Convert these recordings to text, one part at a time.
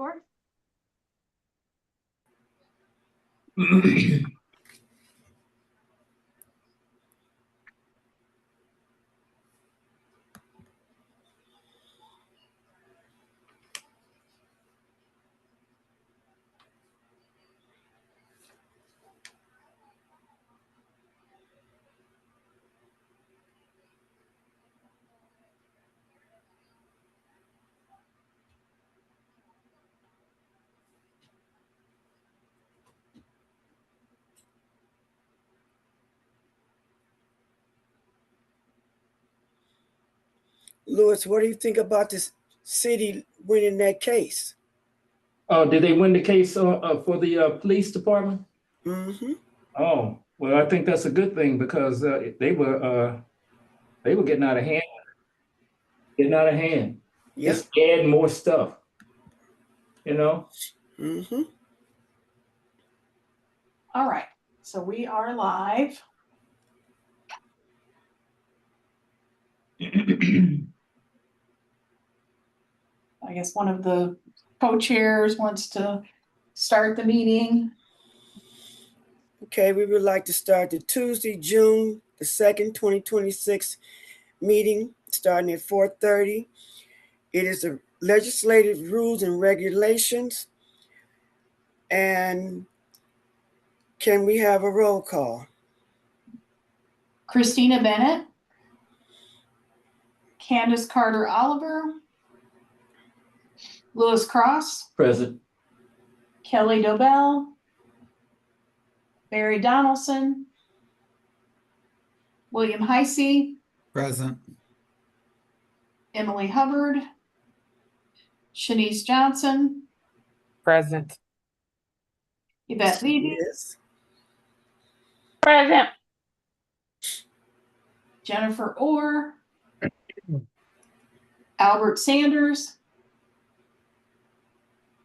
course. Louis, what do you think about this city winning that case? Oh, did they win the case for the police department? Mm-hmm. Oh, well, I think that's a good thing because they were getting out of hand. Getting out of hand. Yep. Just adding more stuff. You know? Mm-hmm. All right, so we are live. I guess one of the co-chairs wants to start the meeting. Okay, we would like to start the Tuesday, June the 2nd, 2026 meeting starting at 4:30. It is the legislative rules and regulations. And can we have a roll call? Christina Bennett, Candace Carter Oliver, Louis Cross, Present. Kelly Dobell, Barry Donaldson, William Heisey, Present. Emily Hubbard, Shanice Johnson, Present. Yvette Levy, Yes. Present. Jennifer Orr, Albert Sanders,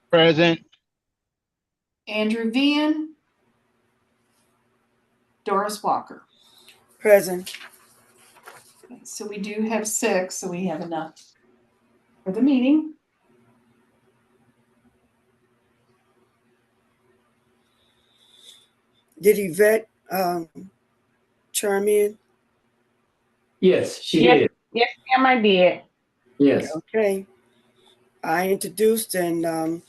Present. Andrew Vian, Doris Walker. Present. Okay, so we do have 6, so we have enough for the meeting. Did Yvette chime in? Yes, she Yes. did. Yes, ma'am, I did. Yes. Okay. I introduced and I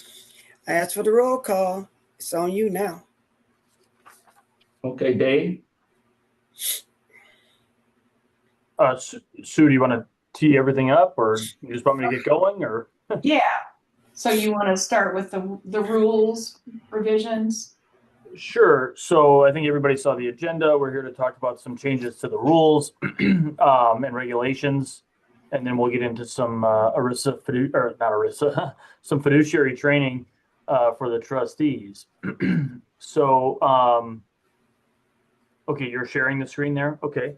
asked for the roll call. It's on you now. Okay, Dave. Sue, do you want to tee everything up, or you just want me to get going, or? Yeah. So you want to start with the rules revisions? Sure. So I think everybody saw the agenda. We're here to talk about some changes to the rules and regulations, and then we'll get into some some fiduciary training for the trustees. So, okay, you're sharing the screen there. Okay.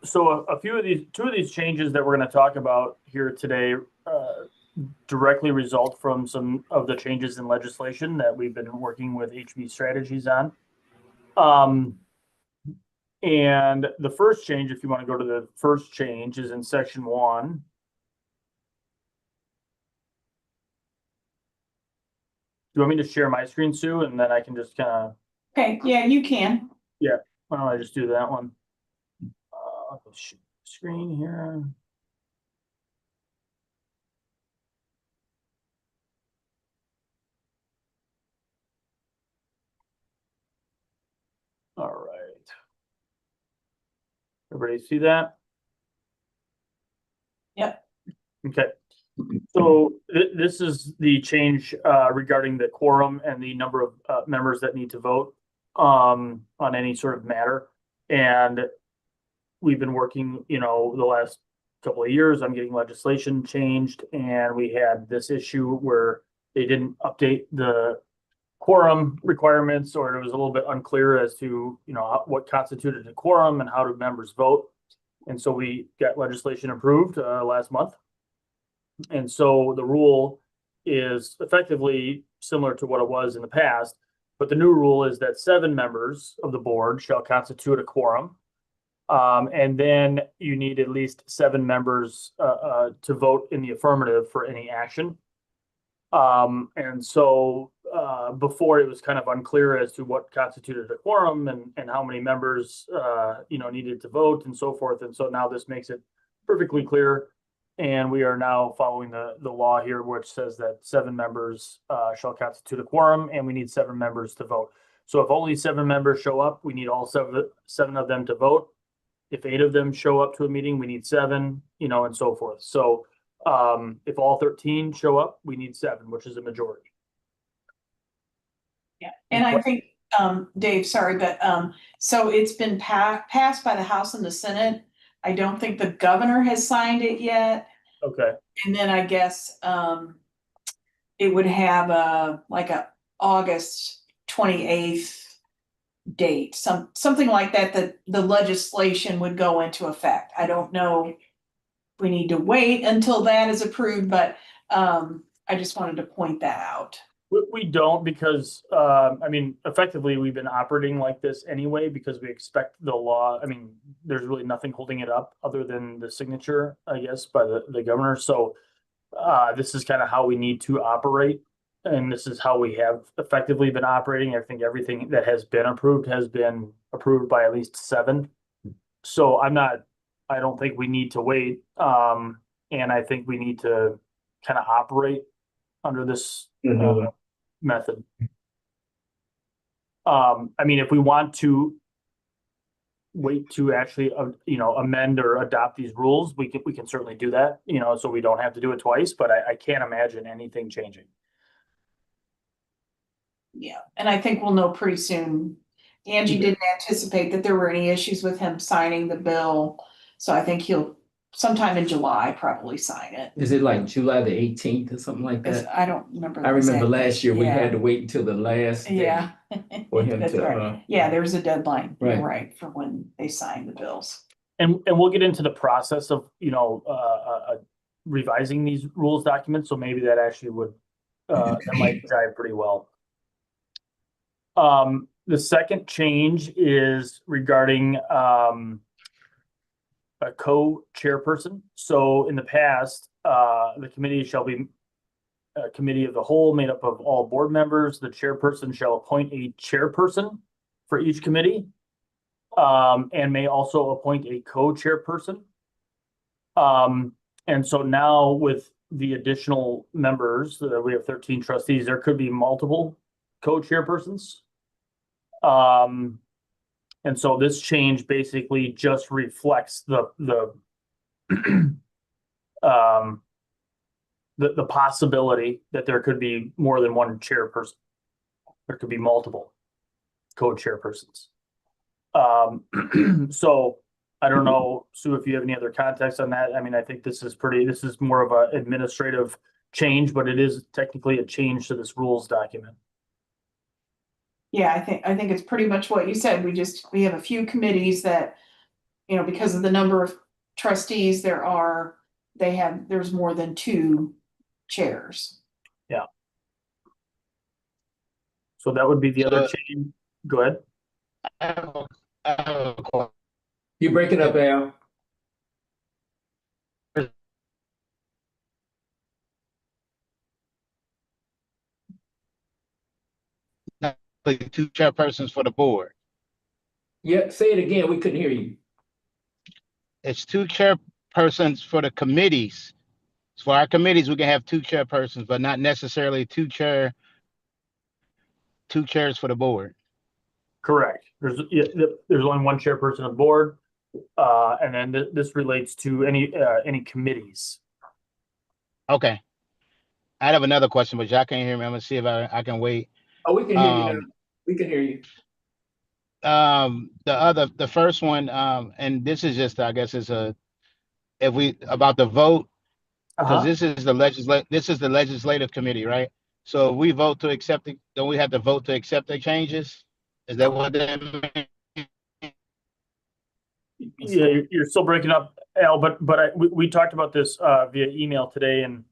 So two of these changes that we're going to talk about here today directly result from some of the changes in legislation that we've been working with HB Strategies on. And the first change, if you want to go to the first change, is in section 1. Do you want me to share my screen, Sue, and then I can just kind of... Okay, yeah, you can. Yeah, why don't I just do that one? Screen here. All right. Everybody see that? Yep. Okay. So this is the change regarding the quorum and the number of members that need to vote on any sort of matter. And we've been working, the last couple of years on getting legislation changed, and we had this issue where they didn't update the quorum requirements, or it was a little bit unclear as to, what constituted a quorum and how do members vote. And so we got legislation approved last month. And so the rule is effectively similar to what it was in the past, but the new rule is that 7 members of the board shall constitute a quorum. And then you need at least 7 members to vote in the affirmative for any action. And so before it was kind of unclear as to what constituted a quorum and how many members needed to vote and so forth. And so now this makes it perfectly clear. And we are now following the law here, which says that 7 members shall constitute a quorum, and we need 7 members to vote. So if only 7 members show up, we need all seven of them to vote. If 8 of them show up to a meeting, we need 7, and so forth. So if all 13 show up, we need 7, which is a majority. Yeah, and I think, Dave, sorry, but so it's been passed by the House and the Senate. I don't think the governor has signed it yet. Okay. And then I guess it would have a August 28th date, something like that, that the legislation would go into effect. I don't know if we need to wait until that is approved, but I just wanted to point that out. We don't, because effectively we've been operating like this anyway, because we expect the law. There's really nothing holding it up other than the signature, I guess, by the governor. So this is kind of how we need to operate. And this is how we have effectively been operating. I think everything that has been approved by at least 7. So I don't think we need to wait. And I think we need to kind of operate under this method. If we want to wait to actually, amend or adopt these rules, we can certainly do that, so we don't have to do it twice, but I can't imagine anything changing. Yeah, and I think we'll know pretty soon. Angie didn't anticipate that there were any issues with him signing the bill, so I think he'll sometime in July probably sign it. Is it like July the 18th or something like that? I don't remember. I remember exactly. last year we Yeah. had to wait until the last day Yeah. for him That's to. right. Yeah, there was a deadline, you're Right. right, for when they signed the bills. And we'll get into the process of, revising these rules documents. So maybe that actually would, that might drive pretty well. The second change is regarding, a co-chairperson. So in the past, the committee shall be a committee of the whole made up of all board members. The chairperson shall appoint a chairperson for each committee, and may also appoint a co-chairperson. And so now with the additional members, we have 13 trustees, there could be multiple co-chairpersons. And so this change basically just reflects the possibility that there could be more than one chairperson. There could be multiple co-chairpersons. So I don't know, Sue, if you have any other context on that. I think this is more of an administrative change, but it is technically a change to this rules document. Yeah, I think it's pretty much what you said. We have a few committees that, because of the number of trustees there's more than 2 chairs. Yeah. So that would be the other change. Go ahead. I have a question. You break it up, Al. Like 2 chairpersons for the board. Yeah, say it again. We couldn't hear you. It's 2 chairpersons for the committees. For our committees, we can have 2 chairpersons, but not necessarily 2 chairs for the board. Correct. There's only one chairperson on the board, and then this relates to any committees. Okay. I have another question, but y'all can't hear me. I'm gonna see if I can wait. Oh, we can hear you now. We can hear you. The first one, and this is just, I guess, about the vote, because this is the legislative committee, right? So if we vote to accept it, don't we have to vote to accept the changes? Is that what that means? Yeah, you're still breaking up, Al, but we talked about this via email today, and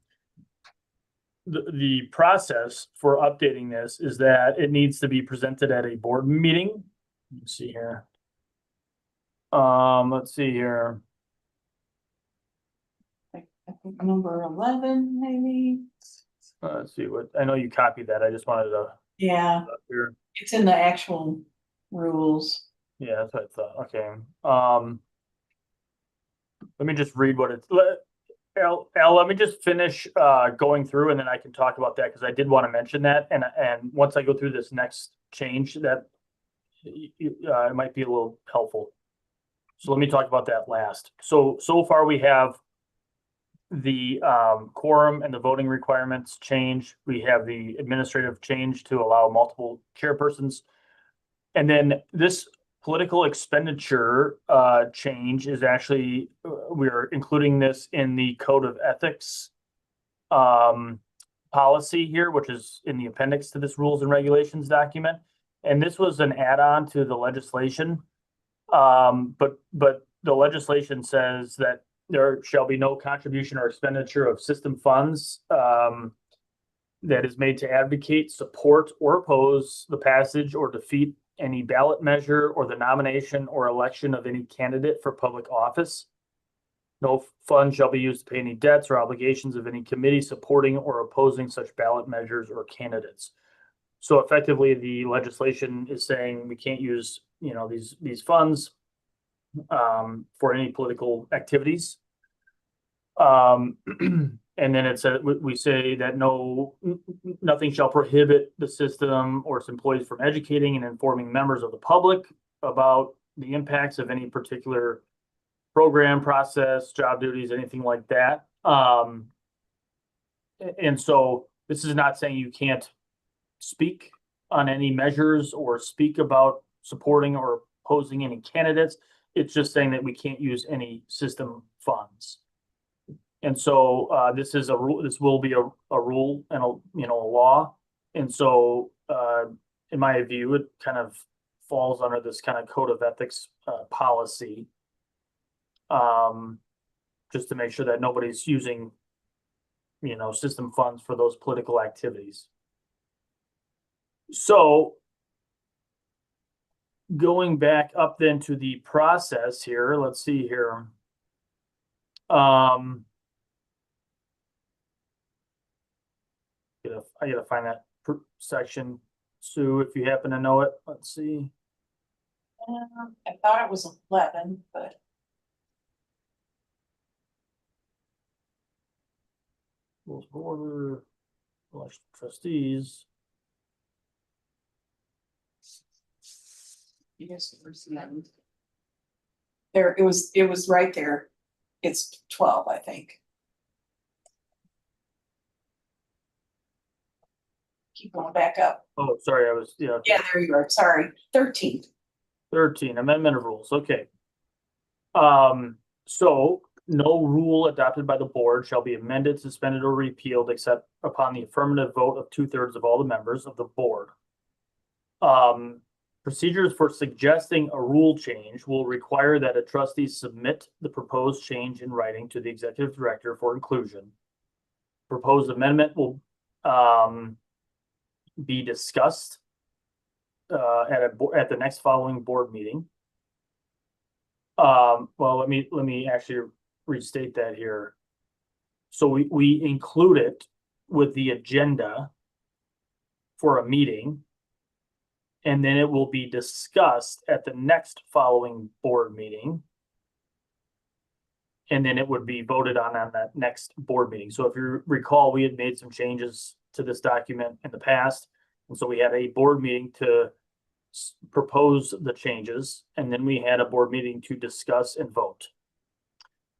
the process for updating this is that it needs to be presented at a board meeting. Let's see here. Let's see here. I think number 11, maybe. Let's see what, I know you copied that. I just wanted to, Yeah, here. it's in the actual rules. Yeah, that's what I thought. Okay. Let me just read what it's, Al, let me just finish going through and then I can talk about that because I did want to mention that. And once I go through this next change that it might be a little helpful. So let me talk about that last. So far we have the quorum and the voting requirements change. We have the administrative change to allow multiple chairpersons. And then this political expenditure change is actually, we're including this in the code of ethics policy here, which is in the appendix to this rules and regulations document. And this was an add-on to the legislation. But the legislation says that there shall be no contribution or expenditure of system funds that is made to advocate, support, or oppose the passage or defeat any ballot measure or the nomination or election of any candidate for public office. No fund shall be used to pay any debts or obligations of any committee supporting or opposing such ballot measures or candidates. So effectively, the legislation is saying we can't use, these funds for any political activities. And then it said, we say that nothing shall prohibit the system or its employees from educating and informing members of the public about the impacts of any particular program, process, job duties, anything like that. And so this is not saying you can't speak on any measures or speak about supporting or opposing any candidates. It's just saying that we can't use any system funds. And so this is a rule. This will be a rule and a law. And so in my view, it kind of falls under this kind of code of ethics policy. Just to make sure that nobody's using, system funds for those political activities. So going back up then to the process here, let's see here. I gotta find that section. Sue, if you happen to know it, let's see. I thought it was 11, but. Rules of order, election of trustees. Yes, there, it was right there. It's 12, I think. Keep going back up. Oh, sorry, yeah. Yeah, there you are. Sorry, 13. 13, amendment of rules, okay. So no rule adopted by the board shall be amended, suspended, or repealed except upon the affirmative vote of 2/3 of all the members of the board. Procedures for suggesting a rule change will require that a trustee submit the proposed change in writing to the executive director for inclusion. Proposed amendment will be discussed at the next following board meeting. Well, let me actually restate that here. So we include it with the agenda for a meeting, and then it will be discussed at the next following board meeting. And then it would be voted on that next board meeting. So if you recall, we had made some changes to this document in the past. And so we had a board meeting to propose the changes, and then we had a board meeting to discuss and vote.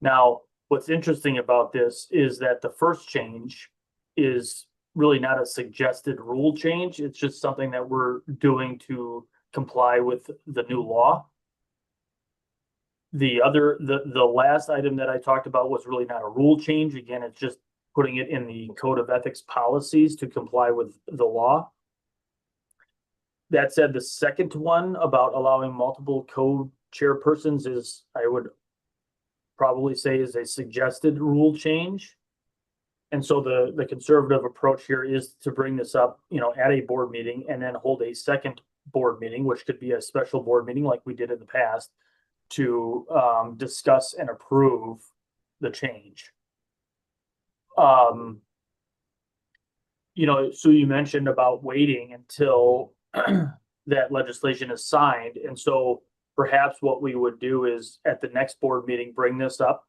Now, what's interesting about this is that the first change is really not a suggested rule change. It's just something that we're doing to comply with the new law. The last item that I talked about was really not a rule change. Again, it's just putting it in the code of ethics policies to comply with the law. That said, the second one about allowing multiple co-chairpersons is, I would probably say, is a suggested rule change. And so the conservative approach here is to bring this up, at a board meeting and then hold a second board meeting, which could be a special board meeting like we did in the past, to discuss and approve the change. So you mentioned about waiting until that legislation is signed. And so perhaps what we would do is at the next board meeting, bring this up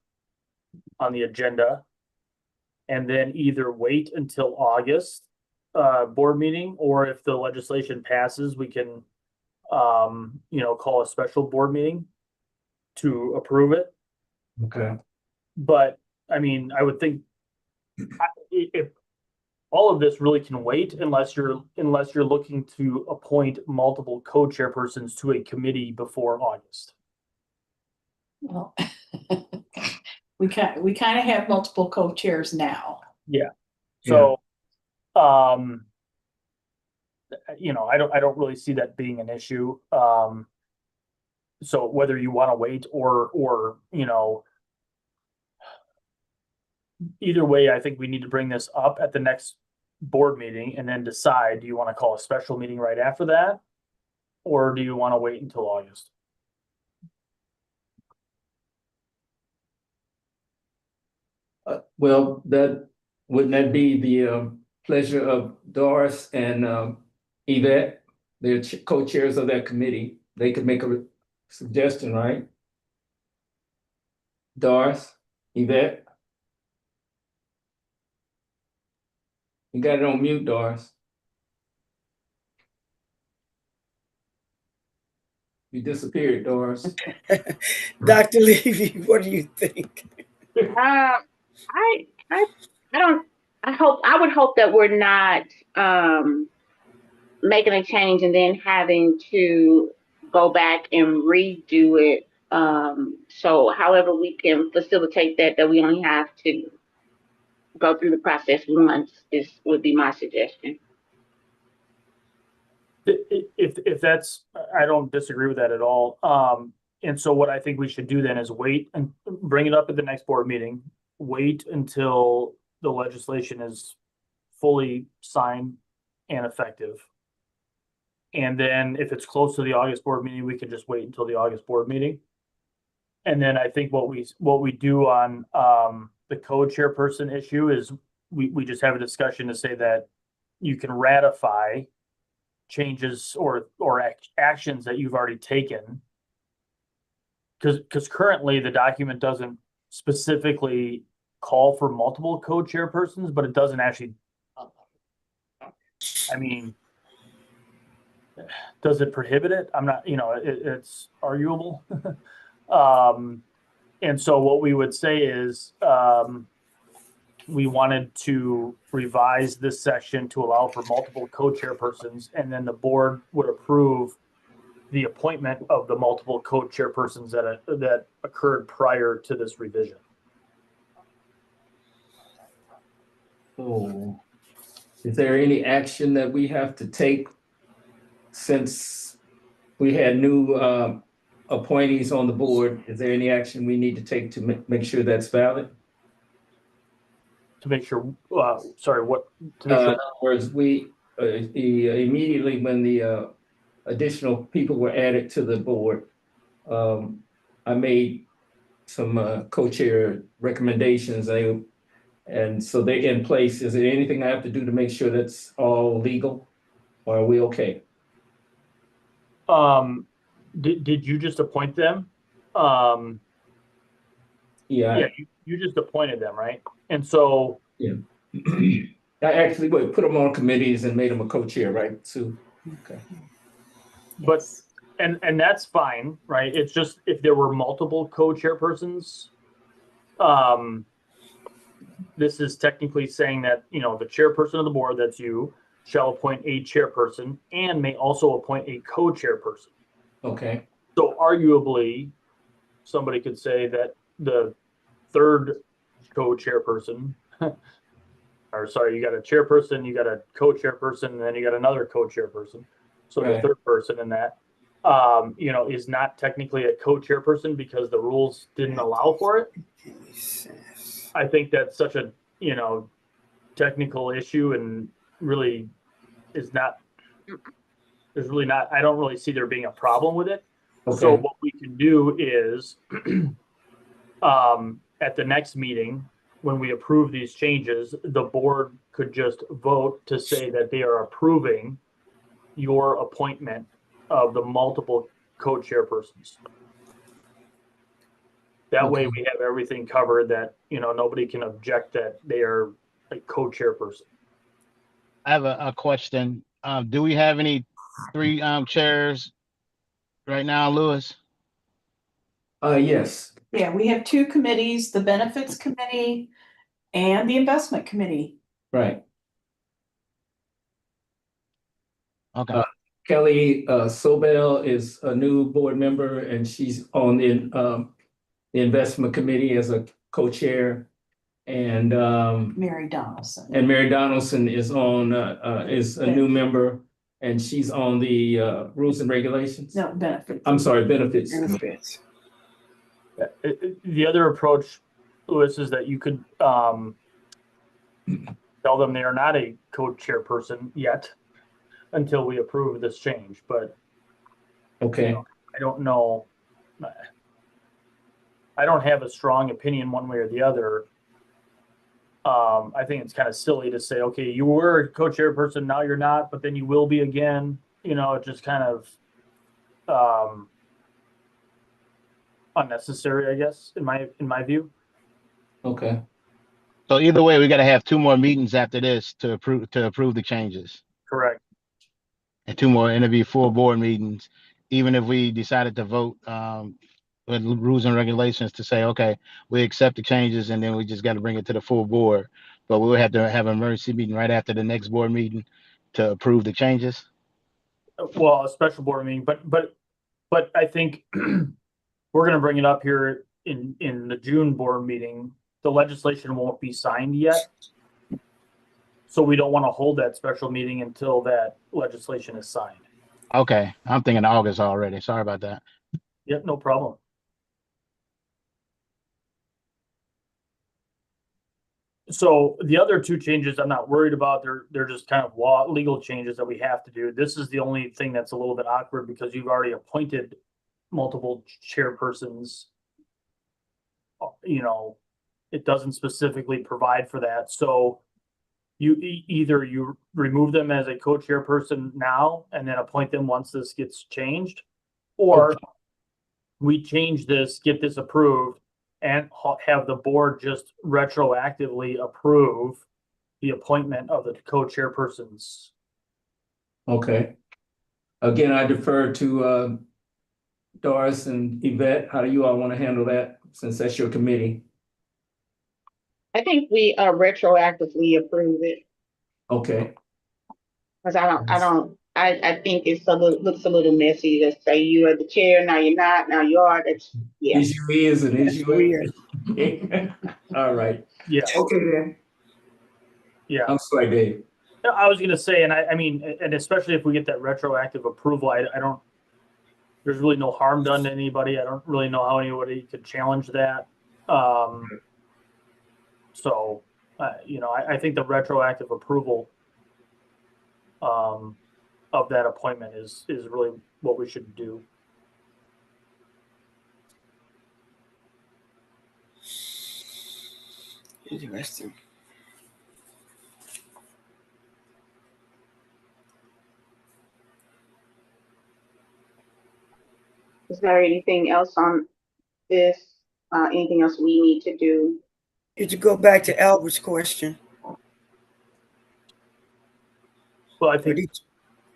on the agenda. And then either wait until August board meeting, or if the legislation passes, we can, call a special board meeting to approve it. Okay. But I mean, I would think if all of this really can wait unless you're looking to appoint multiple co-chairpersons to a committee before August. Well, we kind of have multiple co-chairs now. So, I don't really see that being an issue. So whether you want to wait or either way, I think we need to bring this up at the next board meeting and then decide, do you want to call a special meeting right after that? Or do you want to wait until August? Well, wouldn't that be the pleasure of Doris and Yvette? They're co-chairs of that committee. They could make a suggestion, right? Doris, Yvette? You got it on mute, Doris. You disappeared, Doris. Dr. Levy, what do you think? I would hope that we're not making a change and then having to go back and redo it. So however we can facilitate that we only have to go through the process once would be my suggestion. If that's, I don't disagree with that at all. And so what I think we should do then is wait and bring it up at the next board meeting. Wait until the legislation is fully signed and effective. And then if it's close to the August board meeting, we can just wait until the August board meeting. And then I think what we do on the co-chairperson issue is we just have a discussion to say that you can ratify changes or actions that you've already taken. Because currently the document doesn't specifically call for multiple co-chairpersons, but it doesn't actually, I mean, does it prohibit it? I'm not, it's arguable. And so what we would say is we wanted to revise this section to allow for multiple co-chairpersons, and then the board would approve the appointment of the multiple co-chairpersons that occurred prior to this revision. Oh, is there any action that we have to take since we had new appointees on the board? Is there any action we need to take to make sure that's valid? To make sure, sorry, what? To In make sure, other words, immediately when the additional people were added to the board, I made some co-chair recommendations, and so they're in place. Is there anything I have to do to make sure that's all legal, or are we okay? did you just appoint them? Yeah. You just appointed them, right? And so, I actually put them on committees and made them a co-chair, right, Sue? Okay. but, and that's fine, right? It's just if there were multiple co-chairpersons, this is technically saying that, the chairperson of the board, that's you, shall appoint a chairperson and may also appoint a co-chairperson. Okay. So arguably, somebody could say that the third co-chairperson, or sorry, you got a chairperson, you got a co-chairperson, and then you got another co-chairperson. So Right. the third person in that, is not technically a co-chairperson because the rules didn't allow for it. I think that's such a, technical issue and really is not, there's really not, I don't really see there being a problem with it. So Okay, what we can do is, at the next meeting, when we approve these changes, the board could just vote to say that they are approving your appointment of the multiple co-chairpersons. That way Okay. we have everything covered that, nobody can object that they are a co-chairperson. I have a question. Do we have any three chairs right now, Lewis? Yes, Yeah, we have two committees, the benefits committee and the investment committee. right. Okay. Kelly Sobel is a new board member and she's on the investment committee as a co-chair. And Mary Donaldson. Mary Donaldson is on is a new member and she's on the rules and regulations. No, benefits. I'm sorry, benefits. Benefits. The other approach, Louis, is that you could tell them they are not a co-chairperson yet until we approve this change, but Okay, I don't know. I don't have a strong opinion one way or the other. I think it's kind of silly to say, okay, you were a co-chairperson, now you're not, but then you will be again. It just kind of unnecessary, I guess, in my view. okay, So either way, we got to have two more meetings after this to approve the changes, Correct. and two more interview full board meetings. Even if we decided to vote with rules and regulations to say, okay, we accept the changes, and then we just got to bring it to the full board. But we would have to have an emergency meeting right after the next board meeting to approve the changes. Well, a special board meeting, but I think we're going to bring it up here in the June board meeting. The legislation won't be signed yet, so we don't want to hold that special meeting until that legislation is signed. Okay, I'm thinking August already. Sorry about that. Yep, no problem. So the other two changes I'm not worried about. They're just kind of legal changes that we have to do. This is the only thing that's a little bit awkward because you've already appointed multiple chairpersons. It doesn't specifically provide for that. So you either you remove them as a co-chairperson now and then appoint them once this gets changed, or we change this, get this approved, and have the board just retroactively approve the appointment of the co-chairpersons. okay. Again, I defer to Doris and Yvette. How do you all want to handle that since that's your committee? I think we retroactively approve it, Okay, because I think looks a little messy to say you are the chair, now you're not, now you are, yeah. issue is an That's issue. weird. All right, Yeah, Okay then. yeah. I'm sorry, Dave. I was gonna say, and I mean, and especially if we get that retroactive approval, I don't, there's really no harm done to anybody. I don't really know how anybody could challenge that. So, I think the retroactive approval of that appointment is really what we should do. Interesting. Is there anything else on this? Anything else we need to do? Did you go back to Albert's question? Well, I Or think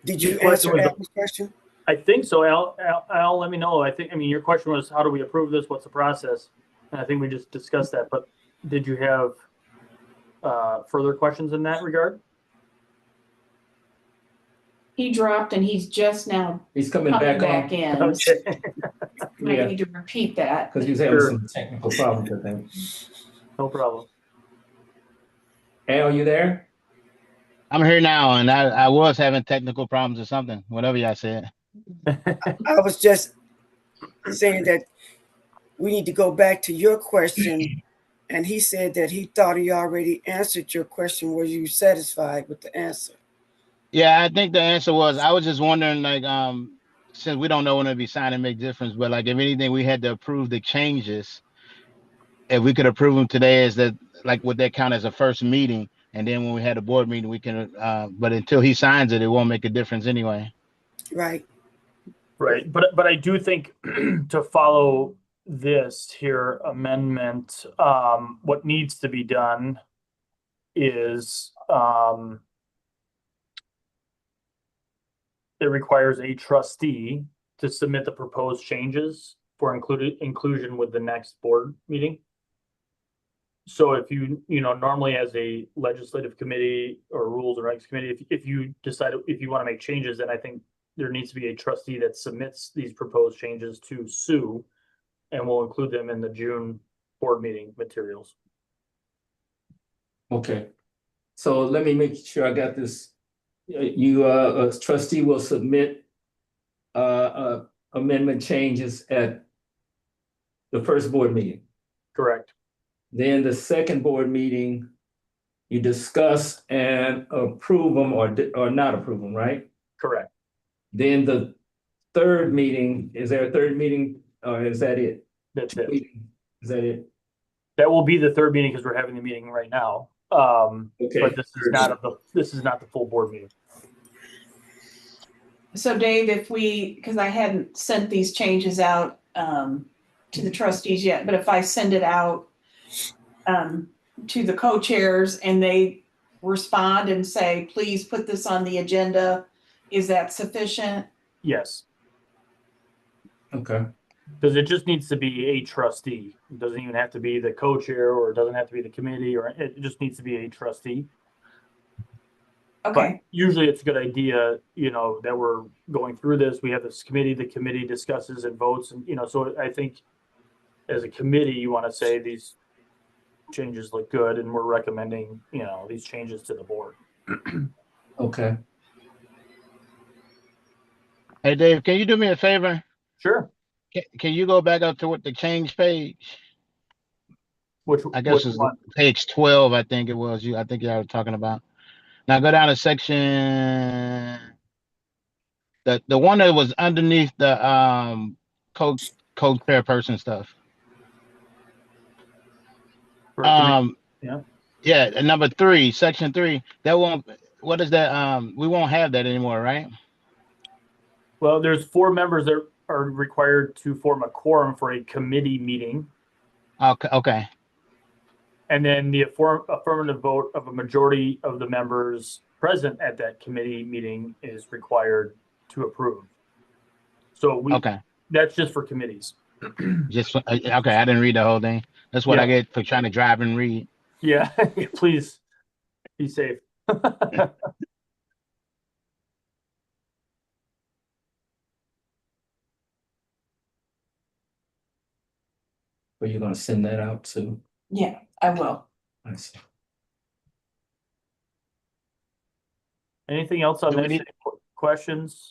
did you The question answer was- Albert's question? I think so. Al, let me know. I mean, your question was, how do we approve this? What's the process? And I think we just discussed that, but did you have further questions in that regard? He dropped and he's just now He's coming coming back back on, in. Okay, Might Yeah. need to repeat that. because he's having Sure. some technical problems, I think. no problem. Al, you there? I'm here now, and I was having technical problems or something, whatever y'all said. I was just saying that we need to go back to your question. And he said that he thought he already answered your question. Were you satisfied with the answer? Yeah, I think the answer was, I was just wondering, like, since we don't know when it'll be signed, it make difference, but like if anything, we had to approve the changes. If we could approve them today, is that like would that count as a first meeting? And then when we had a board meeting, we can but until he signs it, it won't make a difference anyway. Right. Right, but I do think to follow this here amendment, what needs to be done is, it requires a trustee to submit the proposed changes for inclusion with the next board meeting. So if you normally as a legislative committee or rules and regs committee, if you decide, if you want to make changes, then I think there needs to be a trustee that submits these proposed changes to Sue, and we'll include them in the June board meeting materials. Okay. So let me make sure I got this. You, a trustee will submit amendment changes at the first board meeting. Correct. Then the second board meeting, you discuss and approve them or not approve them, right? Correct. Then the third meeting, is there a third meeting or is that it? That's it. Is that it? That will be the third meeting because we're having the meeting right now. Okay. But this is not the full board meeting. So Dave, because I hadn't sent these changes out to the trustees yet, but if I send it out to the co-chairs and they respond and say, please put this on the agenda, is that sufficient? Yes, Okay. because it just needs to be a trustee. It doesn't even have to be the co-chair, or it doesn't have to be the committee, or it just needs to be a trustee. But Okay, usually it's a good idea, that we're going through this. We have this committee, the committee discusses and votes, and, so I think as a committee, you want to say these changes look good and we're recommending, these changes to the board. Okay. Hey Dave, can you do me a favor? Sure. Can you go back up to what the change page? Which I guess which it's one? page 12, I think it was I think you were talking about. Now go down to section the one that was underneath the co-chairperson stuff. For a committee? Yeah. Yeah, number 3, section 3. That won't. What is that? We won't have that anymore, right? Well, there's 4 members that are required to form a quorum for a committee meeting. Okay. And then the affirmative vote of a majority of the members present at that committee meeting is required to approve. So Okay. That's just for committees. Just okay. I didn't read the whole thing. That's what I get for trying to drive and read. Yeah, please be safe. Are you gonna send that out too? yeah, I will. I see. Anything else on Do we this? Questions?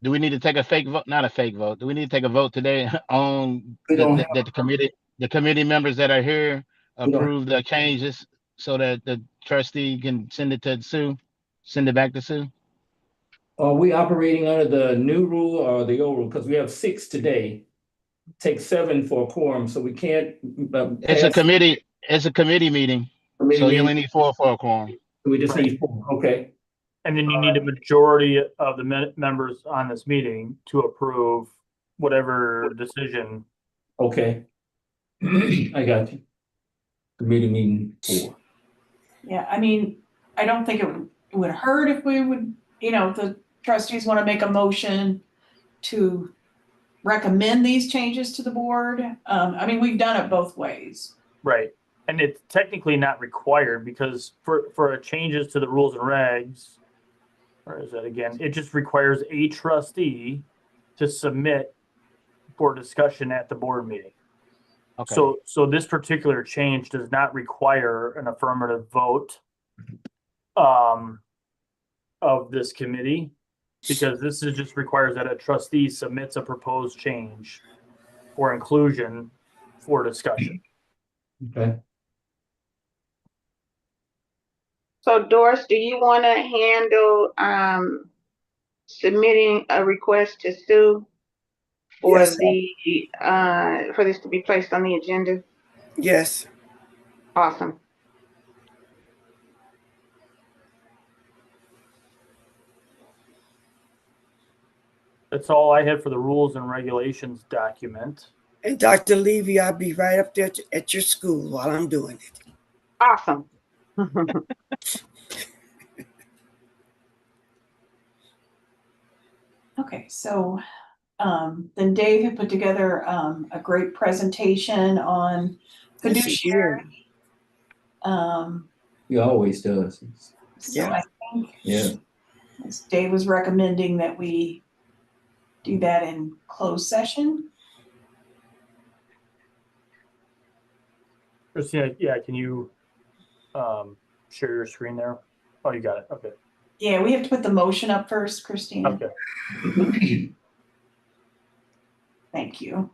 Do we need to take a fake vote? Not a fake vote. Do we need to take a vote today on We don't that the committee members that are here approve the changes so that the trustee can send it to Sue, send it back to Sue? Are we operating under the new rule or the old rule? Because we have 6 today. Take 7 for a quorum, so we can't. It's a committee. It's a committee meeting, so you only need 4 for a quorum. We just need 4. Okay. And then you need a majority of the members on this meeting to approve whatever decision. Okay. I got you. Committee meeting 4. Yeah, I mean, I don't think it would hurt if we would, the trustees want to make a motion to recommend these changes to the board. I mean, we've done it both ways. Right. And it's technically not required because for changes to the rules and regs, where is that again? It just requires a trustee to submit for discussion at the board meeting. Okay. So this particular change does not require an affirmative vote of this committee, because this just requires that a trustee submits a proposed change for inclusion for discussion. Okay. So Doris, do you want to handle submitting a request to sue for Yes. for this to be placed on the agenda? Yes. Awesome. That's all I had for the rules and regulations document. And Dr. Levy, I'll be right up there at your school while I'm doing it. Awesome. Okay, so then Dave had put together a great presentation on Yes, he fiduciary. He always does. So Yeah. I think Yeah. Dave was recommending that we do that in closed session. Christina, yeah, can you share your screen there? Oh, you got it. Okay. Yeah, we have to put the motion up first, Christina. Okay. Thank you.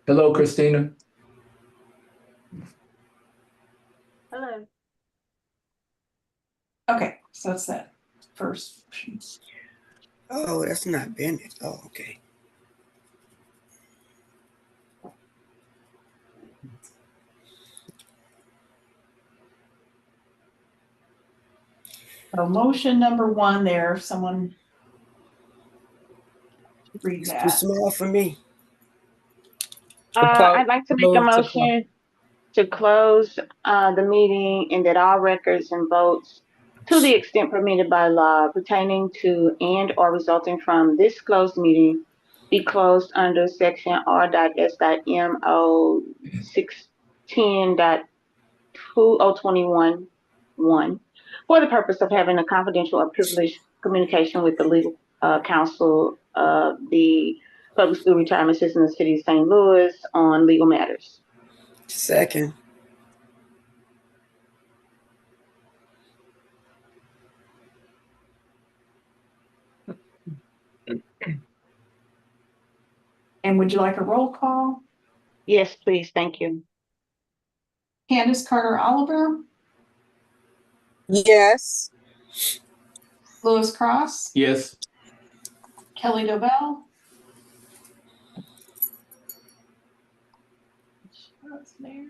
Hello, Christina. Hello. Okay, so it's that first motion. Oh, that's not Bennett. Oh, okay. So motion number one there, if someone read It's too that. small for me. I'd like to make a motion to close the meeting and that all records and votes, to the extent permitted by law pertaining to and or resulting from this closed meeting, be closed under section R.S.M.O. 610.2021 for the purpose of having a confidential or privileged communication with the legal counsel of the public school retirement system in the city of St. Louis on legal matters. Second. And would you like a roll call? Yes, please. Thank you. Candace Carter Oliver, Yes. Louis Cross, Yes. Kelly Dobell. That's there.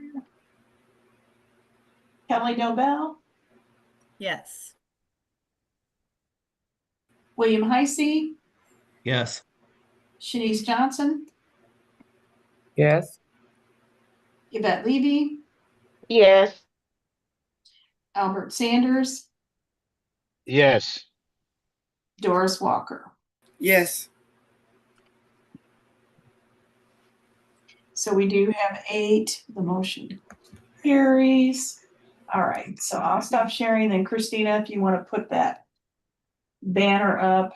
Kelly Dobell, Yes. William Heisey, Yes. Shanice Johnson, Yes. Yvette Levy, Yes. Albert Sanders, Yes. Doris Walker. Yes. So we do have 8, the motion carries. All right, so I'll stop sharing, then Christina, if you want to put that banner up.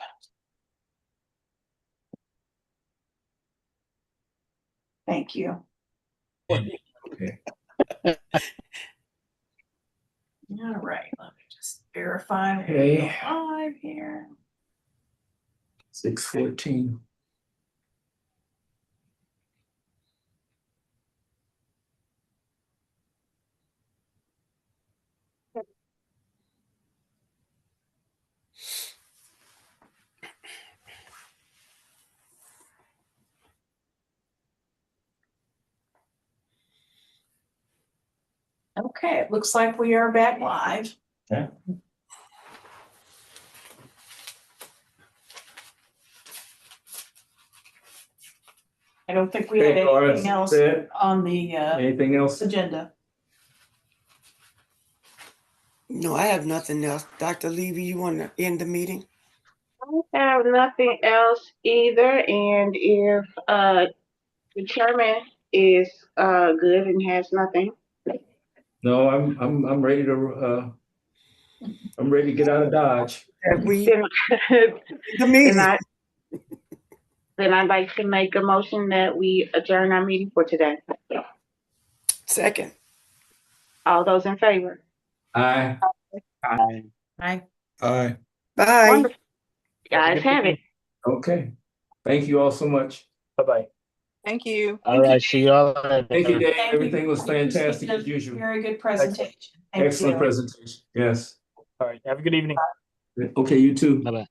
Thank you. Okay. All right, let me just verify. Okay. Live here. 6:14. Okay, it looks like we are back live. Okay. I don't think we had Okay, Laura, anything else that's it. on the Anything else? agenda. No, I have nothing else. Dr. Levy, you want to end the meeting? I have nothing else either. And if the chairman is good and has nothing, No, I'm ready to I'm ready to get out of Dodge. Have we then, the meeting? then I'd like to make a motion that we adjourn our meeting for today. Second. All those in favor? Aye. Bye. Aye. Bye. Wonderful. Guys have it. Okay. Thank you all so much. Bye-bye. Thank you. All right. See y'all later. Thank you, Dave. Thank you. Everything was fantastic Christina. as usual. Very good presentation. Thank Excellent you. presentation. Yes. All right. Have a good evening. Okay, you too. Bye-bye.